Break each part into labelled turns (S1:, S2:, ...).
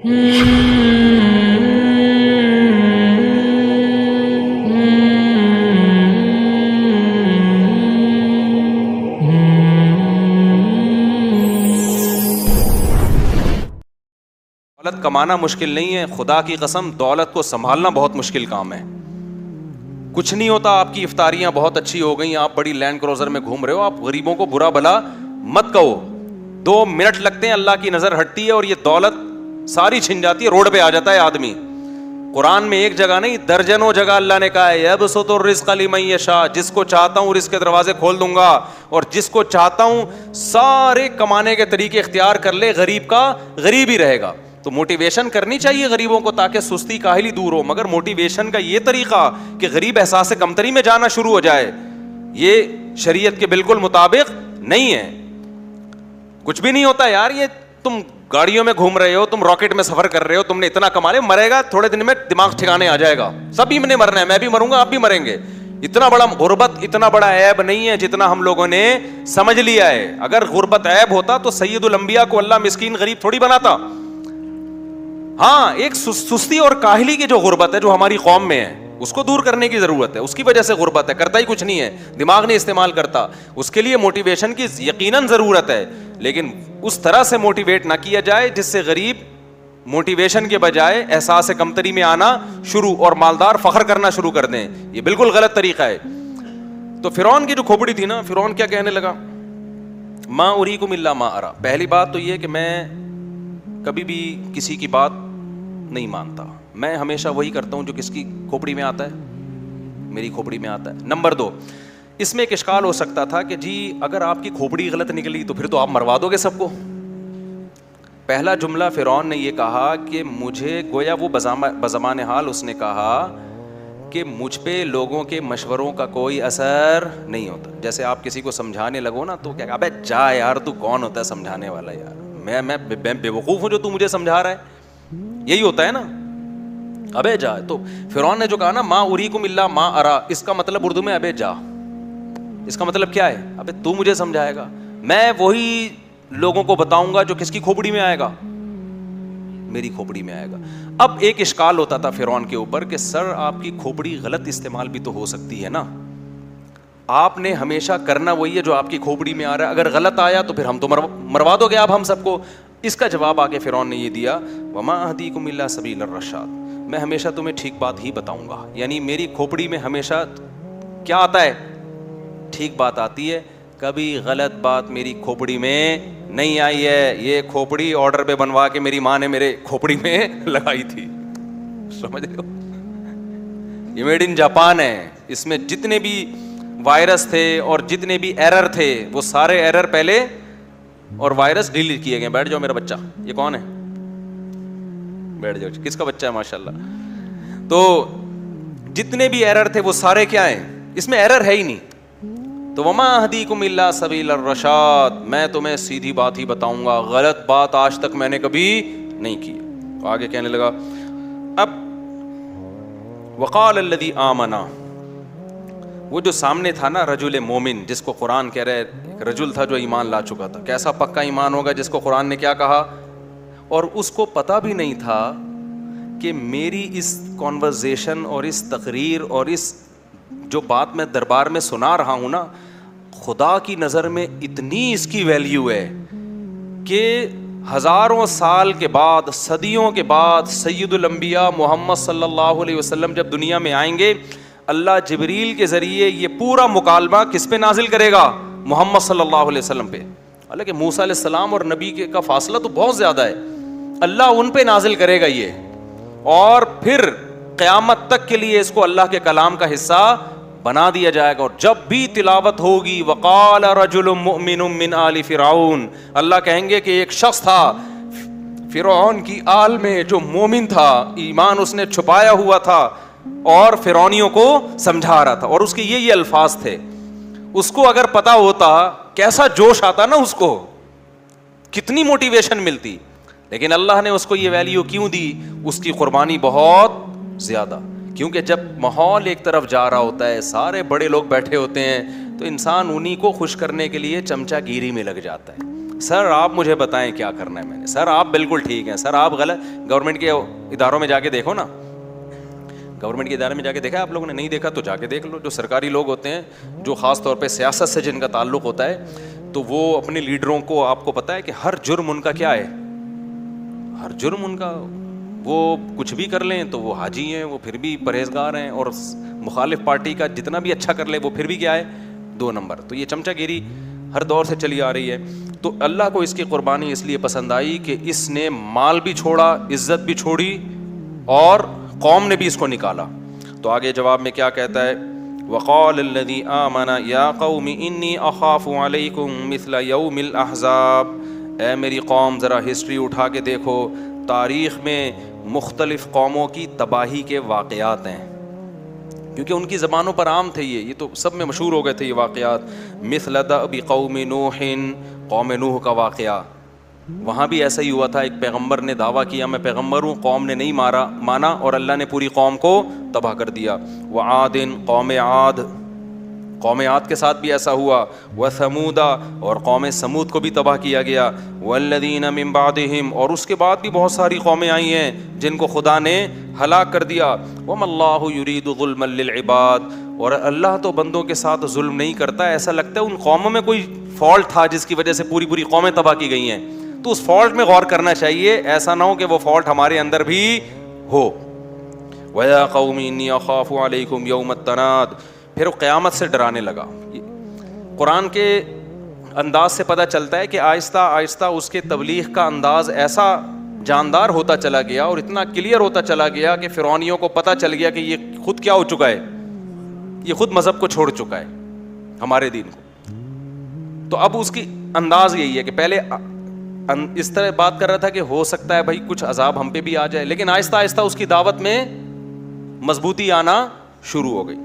S1: دولت کمانا مشکل نہیں ہے، خدا کی قسم دولت کو سنبھالنا بہت مشکل کام ہے. کچھ نہیں ہوتا، آپ کی افطاریاں بہت اچھی ہو گئیں، آپ بڑی لینڈ کروزر میں گھوم رہے ہو، آپ غریبوں کو برا بھلا مت کہو، 2 منٹ لگتے ہیں، اللہ کی نظر ہٹتی ہے اور یہ دولت ساری چھن جاتی ہے، روڈ پہ آ جاتا ہے آدمی. قرآن میں ایک جگہ نہیں درجنوں جگہ اللہ نے کہا ہے یبسط الرزق لمن یشاء، جس کو چاہتا ہوں رزق کے دروازے کھول دوں گا اور جس کو چاہتا ہوں سارے کمانے کے طریقے اختیار کر لے، غریب کا غریب ہی رہے گا. تو موٹیویشن کرنی چاہیے غریبوں کو تاکہ سستی کاہلی دور ہو، مگر موٹیویشن کا یہ طریقہ کہ غریب احساس کمتری میں جانا شروع ہو جائے، یہ شریعت کے بالکل مطابق نہیں ہے. کچھ بھی نہیں ہوتا یار، یہ تم گاڑیوں میں گھوم رہے ہو، تم راکٹ میں سفر کر رہے ہو، تم نے اتنا کما لیا، مرے گا تھوڑے دن میں دماغ ٹھکانے آ جائے گا، سبھی نے مرنا ہے، میں بھی مروں گا، آپ بھی مریں گے. اتنا بڑا غربت اتنا بڑا عیب نہیں ہے جتنا ہم لوگوں نے سمجھ لیا ہے. اگر غربت عیب ہوتا تو سید الانبیاء کو اللہ مسکین غریب تھوڑی بناتا. ہاں، ایک سستی اور کاہلی کی جو غربت ہے جو ہماری قوم میں ہے اس کو دور کرنے کی ضرورت ہے. اس کی وجہ سے غربت ہے، کرتا ہی کچھ نہیں ہے، دماغ نہیں استعمال کرتا. اس کے لیے موٹیویشن کی یقیناً ضرورت ہے، لیکن اس طرح سے موٹیویٹ نہ کیا جائے جس سے غریب موٹیویشن کے بجائے احساس کمتری میں آنا شروع اور مالدار فخر کرنا شروع کر دیں. یہ بالکل غلط طریقہ ہے. تو فرعون کی جو کھوپڑی تھی نا، فرعون کیا کہنے لگا؟ ما اریکم الا ما ارا. پہلی بات تو یہ کہ میں کبھی بھی کسی کی بات نہیں مانتا، میں ہمیشہ وہی کرتا ہوں جو کس کی کھوپڑی میں آتا ہے، میری کھوپڑی میں آتا ہے. نمبر 2، اس میں ایک اشکال ہو سکتا تھا کہ جی اگر آپ کی کھوپڑی غلط نکلی تو پھر تو آپ مروا دو گے سب کو. پہلا جملہ فرعون نے یہ کہا کہ مجھے، گویا وہ بزمان حال اس نے کہا کہ مجھ پہ لوگوں کے مشوروں کا کوئی اثر نہیں ہوتا. جیسے آپ کسی کو سمجھانے لگو نا تو کیا، ابے جا یار، تو کون ہوتا ہے سمجھانے والا یار، میں بے وقوف ہوں جو تو مجھے سمجھا رہا ہے، یہی ہوتا ہے نا، ابے جا. تو فرعون نے جو کہا نا ما اریکم الا ما ارا، اس کا مطلب اردو میں ابے جا، اس کا مطلب کیا ہے؟ ابے تو مجھے سمجھائے گا، میں وہی لوگوں کو بتاؤں گا جو کس کی کھوپڑی میں آئے گا، میری کھوپڑی میں آئے گا. اب ایک اشکال ہوتا تھا فرعون کے اوپر کہ سر آپ کی کھوپڑی غلط استعمال بھی تو ہو سکتی ہے نا، آپ نے ہمیشہ کرنا وہی ہے جو آپ کی کھوپڑی میں آ رہا ہے، اگر غلط آیا تو پھر ہم تو مروا دو گے آپ ہم سب کو. اس کا جواب آگے فرعون نے یہ دیا وما اہدیکم الا سبیل الرشاد، میں ہمیشہ تمہیں ٹھیک بات ہی بتاؤں گا. یعنی میری کھوپڑی میں ہمیشہ کیا آتا ہے؟ ٹھیک بات آتی ہے، کبھی غلط بات میری کھوپڑی میں نہیں آئی ہے. یہ کھوپڑی آرڈر پہ بنوا کے میری ماں نے میرے کھوپڑی میں لگائی تھی، سمجھ رہے ہو؟ یہ میڈ ان جاپان ہے. اس میں جتنے بھی وائرس تھے اور جتنے بھی ایرر تھے وہ سارے ایرر پہلے اور وائرس ڈیلیٹ کیے گئے. بیٹھ جاؤ میرا بچہ، یہ کون ہے؟ بیٹھ جاؤ، کس کا بچہ ہے؟ ماشاءاللہ. تو جتنے بھی ایرر تھے وہ سارے کیا ہیں؟ اس میں ایرر ہے ہی نہیں. تو وما اہدیکم الا سبیل الرشاد، میں تمہیں سیدھی بات ہی بتاؤں گا، غلط بات آج تک میں نے کبھی نہیں کی. آگے کہنے لگا اب وقال الذی آمنا، وہ جو سامنے تھا نا رجل مومن جس کو قرآن کہہ رہے ایک رجل تھا جو ایمان لا چکا تھا. کیسا پکا ایمان ہوگا جس کو قرآن نے کیا کہا، اور اس کو پتہ بھی نہیں تھا کہ میری اس کانورزیشن اور اس تقریر اور اس جو بات میں دربار میں سنا رہا ہوں نا، خدا کی نظر میں اتنی اس کی ویلیو ہے کہ ہزاروں سال کے بعد، صدیوں کے بعد سید الانبیاء محمد صلی اللہ علیہ وسلم جب دنیا میں آئیں گے، اللہ جبریل کے ذریعے یہ پورا مکالمہ کس پہ نازل کرے گا؟ محمد صلی اللہ علیہ وسلم پہ. حالانکہ موسیٰ علیہ السلام اور نبی کا فاصلہ تو بہت زیادہ ہے، اللہ ان پہ نازل کرے گا یہ، اور پھر قیامت تک کے لیے اس کو اللہ کے کلام کا حصہ بنا دیا جائے گا. اور جب بھی تلاوت ہوگی وقال رجل مؤمن من آل فرعون، اللہ کہیں گے کہ ایک شخص تھا فرعون کی آل میں جو مومن تھا، ایمان اس نے چھپایا ہوا تھا اور فرعونیوں کو سمجھا رہا تھا، اور اس کے یہ الفاظ تھے. اس کو اگر پتا ہوتا کیسا جوش آتا نا، اس کو کتنی موٹیویشن ملتی. لیکن اللہ نے اس کو یہ ویلیو کیوں دی؟ اس کی قربانی بہت زیادہ. کیونکہ جب ماحول ایک طرف جا رہا ہوتا ہے، سارے بڑے لوگ بیٹھے ہوتے ہیں، تو انسان انہی کو خوش کرنے کے لیے چمچہ گیری میں لگ جاتا ہے. سر آپ مجھے بتائیں کیا کرنا ہے میں نے, سر آپ بالکل ٹھیک ہیں, سر آپ غلط. گورنمنٹ کے اداروں میں جا کے دیکھو نا, گورنمنٹ کے ادارے میں جا کے دیکھا آپ لوگوں نے؟ نہیں دیکھا تو جا کے دیکھ لو. جو سرکاری لوگ ہوتے ہیں, جو خاص طور پہ سیاست سے جن کا تعلق ہوتا ہے, تو وہ اپنے لیڈروں کو, آپ کو پتہ ہے کہ ہر جرم ان کا کیا ہے, ہر جرم ان کا, وہ کچھ بھی کر لیں تو وہ حاجی ہیں, وہ پھر بھی پرہیزگار ہیں, اور مخالف پارٹی کا جتنا بھی اچھا کر لے وہ پھر بھی کیا ہے, 2 نمبر. تو یہ چمچہ گیری ہر دور سے چلی آ رہی ہے. تو اللہ کو اس کی قربانی اس لیے پسند آئی کہ اس نے مال بھی چھوڑا, عزت بھی چھوڑی, اور قوم نے بھی اس کو نکالا. تو آگے جواب میں کیا کہتا ہے, وقال الذی آمن یا قوم انی اخاف علیکم مثل یوم الاحزاب. اے میری قوم ذرا ہسٹری اٹھا کے دیکھو, تاریخ میں مختلف قوموں کی تباہی کے واقعات ہیں, کیونکہ ان کی زبانوں پر عام تھے, یہ تو سب میں مشہور ہو گئے تھے یہ واقعات. مثل دأب قوم نوح, قوم نوح کا واقعہ, وہاں بھی ایسا ہی ہوا تھا. ایک پیغمبر نے دعویٰ کیا میں پیغمبر ہوں, قوم نے نہیں مانا, اور اللہ نے پوری قوم کو تباہ کر دیا. وعاد, قوم عاد کے ساتھ بھی ایسا ہوا. وثمود, اور قوم سمود کو بھی تباہ کیا گیا. والذین من بعدہم, اور اس کے بعد بھی بہت ساری قومیں آئی ہیں جن کو خدا نے ہلاک کر دیا. وما اللہ یرید ظلما للعباد, اور اللہ تو بندوں کے ساتھ ظلم نہیں کرتا. ایسا لگتا ہے ان قوموں میں کوئی فالٹ تھا جس کی وجہ سے پوری قومیں تباہ کی گئی ہیں, تو اس فالٹ میں غور کرنا چاہیے, ایسا نہ ہو کہ وہ فالٹ ہمارے اندر بھی ہو. وَيَا قَوْمِ إِنِّي أَخَافُ عَلَيْكُمْ يَوْمَ التَّنَادِ, پھر وہ قیامت سے ڈرانے لگا. قرآن کے انداز سے پتہ چلتا ہے کہ آہستہ آہستہ اس کے تبلیغ کا انداز ایسا جاندار ہوتا چلا گیا اور اتنا کلیئر ہوتا چلا گیا کہ فرعونیوں کو پتہ چل گیا کہ یہ خود کیا ہو چکا ہے, یہ خود مذہب کو چھوڑ چکا ہے, ہمارے دین کو. تو اب اس کی انداز یہی ہے کہ پہلے اس طرح بات کر رہا تھا کہ ہو سکتا ہے بھائی کچھ عذاب ہم پہ بھی آ جائے, لیکن آہستہ آہستہ اس کی دعوت میں مضبوطی آنا شروع ہو گئی.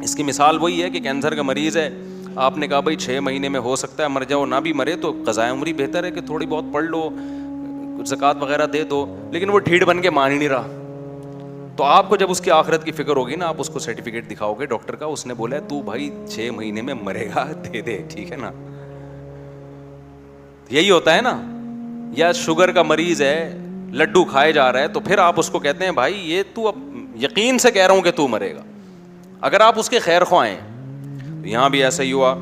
S1: اس کی مثال وہی ہے کہ کینسر کا مریض ہے, آپ نے کہا بھائی 6 مہینے میں ہو سکتا ہے مر جاؤ, نہ بھی مرے تو قضائے عمری بہتر ہے کہ تھوڑی بہت پڑھ لو, زکوٰۃ وغیرہ دے دو, لیکن وہ ڈھیڑ بن کے مان ہی نہیں رہا. تو آپ کو جب اس کی آخرت کی فکر ہوگی نا, آپ اس کو سرٹیفکیٹ دکھاؤ گے ڈاکٹر کا, اس نے بولا ہے تو بھائی 6 مہینے میں مرے گا, دے دے, ٹھیک ہے نا. یہی ہوتا ہے نا. یا شوگر کا مریض ہے, لڈو کھائے جا رہا ہے, تو پھر آپ اس کو کہتے ہیں بھائی یہ تو اب یقین سے کہہ رہا ہوں کہ تو مرے گا, اگر آپ اس کے خیر خواہ ہیں. تو یہاں بھی ایسا ہی ہوا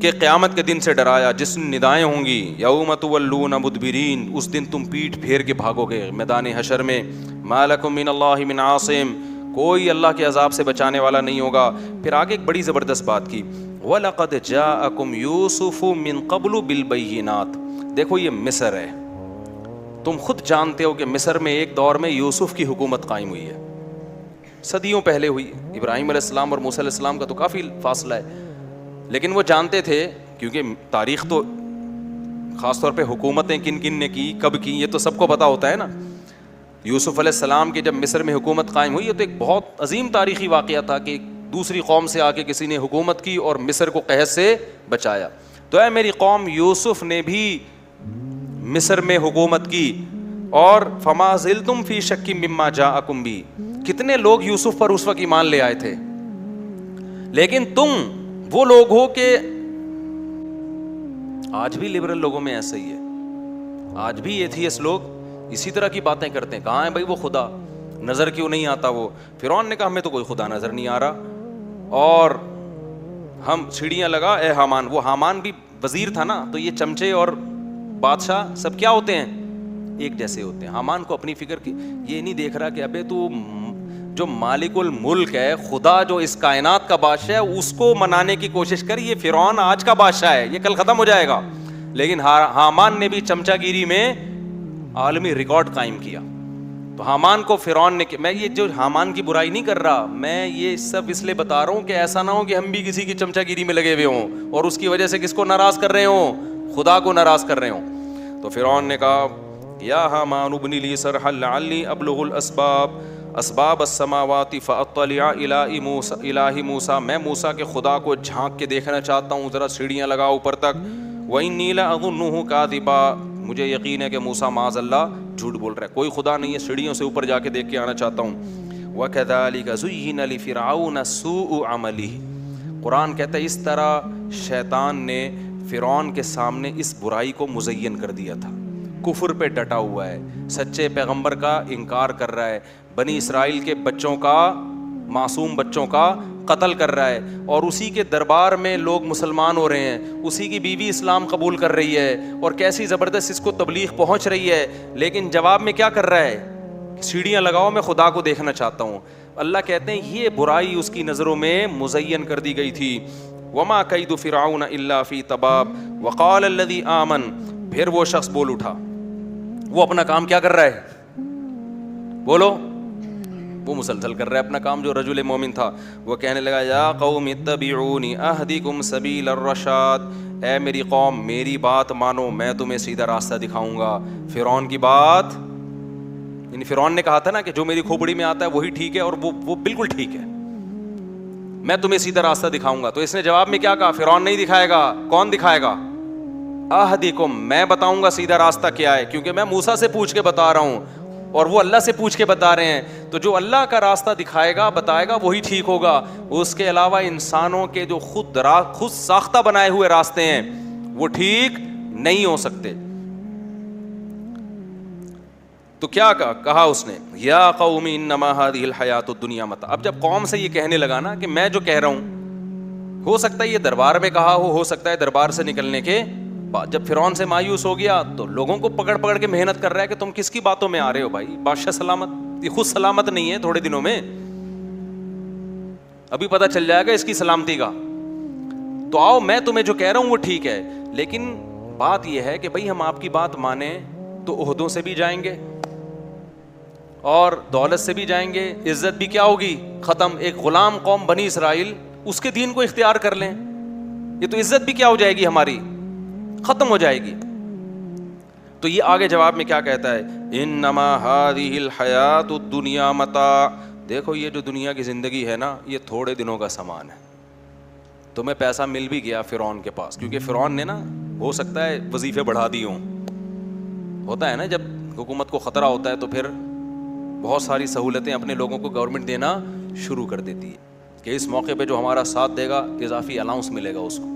S1: کہ قیامت کے دن سے ڈرایا جس میں ندائیں ہوں گی. یوم تولون مدبرین, اس دن تم پیٹھ پھیر کے بھاگو گے میدان حشر میں. ما لکم من اللہ من عاصم, کوئی اللہ کے عذاب سے بچانے والا نہیں ہوگا. پھر آگے ایک بڑی زبردست بات کی, وَلَقَدْ جَاءَكُمْ يُوسُفُ مِنْ قَبْلُ بِالْبَيِّنَاتِ. دیکھو یہ مصر ہے, تم خود جانتے ہو کہ مصر میں ایک دور میں یوسف کی حکومت قائم ہوئی ہے, صدیوں پہلے ہوئی. ابراہیم علیہ السلام اور موسیٰ علیہ السلام کا تو کافی فاصلہ ہے, لیکن وہ جانتے تھے, کیونکہ تاریخ تو خاص طور پہ حکومتیں کن کن نے کی, کب کی, یہ تو سب کو پتہ ہوتا ہے نا. یوسف علیہ السلام کی جب مصر میں حکومت قائم ہوئی, یہ تو ایک بہت عظیم تاریخی واقعہ تھا کہ دوسری قوم سے آ کے کسی نے حکومت کی اور مصر کو قحط سے بچایا. تو اے میری قوم, یوسف نے بھی مصر میں حکومت کی, اور فما زلتم فی شک مما جاءکم بھی, کتنے لوگ یوسف پر اس وقت ایمان لے آئے تھے, لیکن تم وہ لوگ ہو کہ آج بھی لبرل لوگوں میں ایسا ہی ہے, آج بھی ایتھیسٹ لوگ اسی طرح کی باتیں کرتے ہیں. کہاں ہے بھائی وہ خدا, نظر کیوں نہیں آتا وہ؟ فرعون نے کہا ہمیں تو کوئی خدا نظر نہیں آ رہا, اور ہم سیڑھیاں لگا اے حامان. وہ حامان بھی وزیر تھا نا, تو یہ چمچے اور بادشاہ سب کیا ہوتے ہیں, ایک جیسے ہوتے ہیں. حامان کو اپنی فکر کی, یہ نہیں دیکھ رہا کہ ابے تو جو مالک الملک ہے, خدا جو اس کائنات کا بادشاہ ہے, اس کو منانے کی کوشش کر. یہ فرعون آج کا بادشاہ ہے, یہ کل ختم ہو جائے گا. لیکن حامان نے بھی چمچا گیری میں عالمی ریکارڈ قائم کیا. تو حامان کو فرعون نے, میں یہ جو حامان کی برائی نہیں کر رہا, میں یہ سب اس لیے بتا رہا ہوں کہ ایسا نہ ہو کہ ہم بھی کسی کی چمچا گیری میں لگے ہوئے ہوں اور اس کی وجہ سے کس کو ناراض کر رہے ہوں, خدا کو ناراض کر رہے ہوں. تو فرعون نے کہا یا حامان ابن لی صرحا لعلی ابلغ اسباب السماوات فاطلع الہ موسیٰ, میں موسیٰ کے خدا کو جھانک کے دیکھنا چاہتا ہوں, ذرا سیڑھیاں لگا اوپر تک. وانی لاظنہ کاذبا, مجھے یقین ہے کہ موسیٰ معاذ اللہ جھوٹ بول رہا ہے, کوئی خدا نہیں ہے, سیڑھیوں سے اوپر جا کے دیکھ کے آنا چاہتا ہوں. وَكَذَلِكَ زُيِّنَ لِفِرْعَوْنَ سُوءُ عَمَلِهِ, قرآن کہتا ہے اس طرح شیطان نے فرعون کے سامنے اس برائی کو مزین کر دیا تھا, کفر پہ ڈٹا ہوا ہے, سچے پیغمبر کا انکار کر رہا ہے, بنی اسرائیل کے بچوں کا, معصوم بچوں کا قتل کر رہا ہے, اور اسی کے دربار میں لوگ مسلمان ہو رہے ہیں, اسی کی بیوی اسلام قبول کر رہی ہے, اور کیسی زبردست اس کو تبلیغ پہنچ رہی ہے, لیکن جواب میں کیا کر رہا ہے, سیڑھیاں لگاؤ میں خدا کو دیکھنا چاہتا ہوں. اللہ کہتے ہیں یہ برائی اس کی نظروں میں مزین کر دی گئی تھی. وما کید فرعون الا فی تباب وقال الذی آمن, پھر وہ شخص بول اٹھا, وہ اپنا کام کیا کر رہا ہے, بولو, وہ مسلسل کر رہا ہے اپنا کام, جو رجل مومن تھا وہ کہنے لگا یا قوم اتبعونی اہدکم سبیل الرشاد, اے میری قوم میری بات مانو میں تمہیں سیدھا راستہ دکھاؤں گا. فرعون کی بات, یعنی فرعون نے کہا تھا نا کہ جو میری کھوپڑی میں آتا ہے وہی ٹھیک ہے, اور وہ بالکل ٹھیک ہے, میں تمہیں سیدھا راستہ دکھاؤں گا. تو اس نے جواب میں کیا کہا, فرعون نہیں دکھائے گا, کون دکھائے گا, اہدکم, میں بتاؤں گا سیدھا راستہ کیا ہے, کیونکہ میں موسیٰ سے پوچھ کے بتا رہا ہوں اور وہ اللہ سے پوچھ کے بتا رہے ہیں. تو جو اللہ کا راستہ دکھائے گا بتائے گا وہی ٹھیک ہوگا. اس کے علاوہ انسانوں کے جو خود ساختہ بنائے ہوئے راستے ہیں وہ ٹھیک نہیں ہو سکتے. تو کیا کہا اس نے, یا قوم انما هذه الحیات الدنیا متاع. اب جب قوم سے یہ کہنے لگا نا کہ میں جو کہہ رہا ہوں, ہو سکتا ہے یہ دربار میں کہا ہو سکتا ہے دربار سے نکلنے کے بعد, جب فرعون سے مایوس ہو گیا تو لوگوں کو پکڑ پکڑ کے محنت کر رہا ہے کہ تم کس کی باتوں میں آ رہے ہو بھائی, بادشاہ سلامت, یہ خود سلامت نہیں ہے, تھوڑے دنوں میں ابھی پتہ چل جائے گا اس کی سلامتی کا. تو آؤ میں تمہیں جو کہہ رہا ہوں وہ ٹھیک ہے, لیکن بات یہ ہے کہ بھائی ہم آپ کی بات مانیں تو عہدوں سے بھی جائیں گے اور دولت سے بھی جائیں گے, عزت بھی کیا ہوگی, ختم. ایک غلام قوم بنی اسرائیل, اس کے دین کو اختیار کر لیں, یہ تو عزت بھی کیا ہو جائے گی ہماری, ختم ہو جائے گی. تو یہ آگے جواب میں کیا کہتا ہے, انما هذه الحیات الدنیا متاع, دیکھو یہ جو دنیا کی زندگی ہے نا یہ تھوڑے دنوں کا سامان ہے. تمہیں پیسہ مل بھی گیا فرعون کے پاس, کیونکہ فرعون نے نا ہو سکتا ہے وظیفے بڑھا دی ہوں, ہوتا ہے نا جب حکومت کو خطرہ ہوتا ہے تو پھر بہت ساری سہولتیں اپنے لوگوں کو گورنمنٹ دینا شروع کر دیتی ہے کہ اس موقع پہ جو ہمارا ساتھ دے گا اضافی الاؤنس ملے گا اس کو,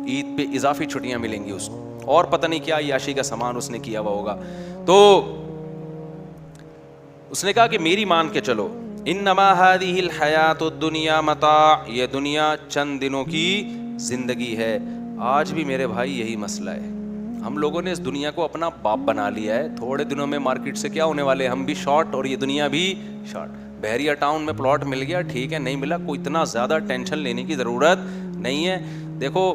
S1: عید پہ اضافی چھٹیاں ملیں گی اس کو, اور پتہ نہیں کیا عیاشی کا سامان اس نے کیا ہوا ہوگا. تو اس نے کہا کہ میری مان کے چلو, انما هذه الحیات الدنیا متاع, یہ دنیا چند دنوں کی زندگی ہے. آج بھی میرے بھائی یہی مسئلہ ہے, ہم لوگوں نے اس دنیا کو اپنا باپ بنا لیا ہے. تھوڑے دنوں میں مارکیٹ سے کیا ہونے والے, ہم بھی شارٹ اور یہ دنیا بھی شارٹ. بحریہ ٹاؤن میں پلاٹ مل گیا ٹھیک ہے, نہیں ملا کوئی اتنا زیادہ ٹینشن لینے کی ضرورت نہیں ہے. دیکھو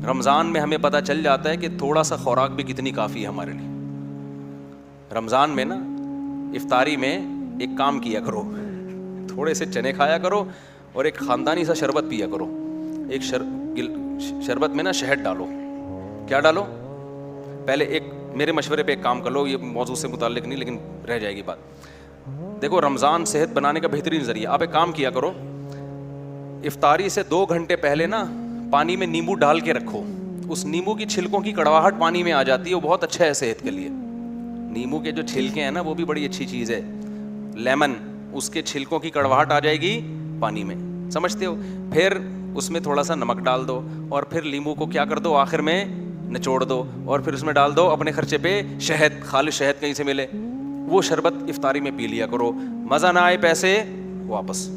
S1: رمضان میں ہمیں پتہ چل جاتا ہے کہ تھوڑا سا خوراک بھی کتنی کافی ہے ہمارے لیے. رمضان میں نا افطاری میں ایک کام کیا کرو, تھوڑے سے چنے کھایا کرو اور ایک خاندانی سا شربت پیا کرو. ایک شربت میں نا شہد ڈالو. کیا ڈالو, پہلے ایک میرے مشورے پہ ایک کام کر لو, یہ موضوع سے متعلق نہیں لیکن رہ جائے گی بات. دیکھو رمضان صحت بنانے کا بہترین ذریعہ, آپ ایک کام کیا کرو, افطاری سے 2 گھنٹے پہلے نا پانی میں نیمبو ڈال کے رکھو. اس نیمبو کی چھلکوں کی کڑواہٹ پانی میں آ جاتی ہے, وہ بہت اچھا ہے صحت کے لیے. نیمبو کے جو چھلکے ہیں نا وہ بھی بڑی اچھی چیز ہے. لیمن, اس کے چھلکوں کی کڑواہٹ آ جائے گی پانی میں, سمجھتے ہو. پھر اس میں تھوڑا سا نمک ڈال دو اور پھر لیمبو کو کیا کر دو آخر میں نچوڑ دو, اور پھر اس میں ڈال دو اپنے خرچے پہ شہد, خالص شہد کہیں سے ملے, وہ شربت افطاری میں پی لیا کرو. مزہ نہ آئے پیسے واپس.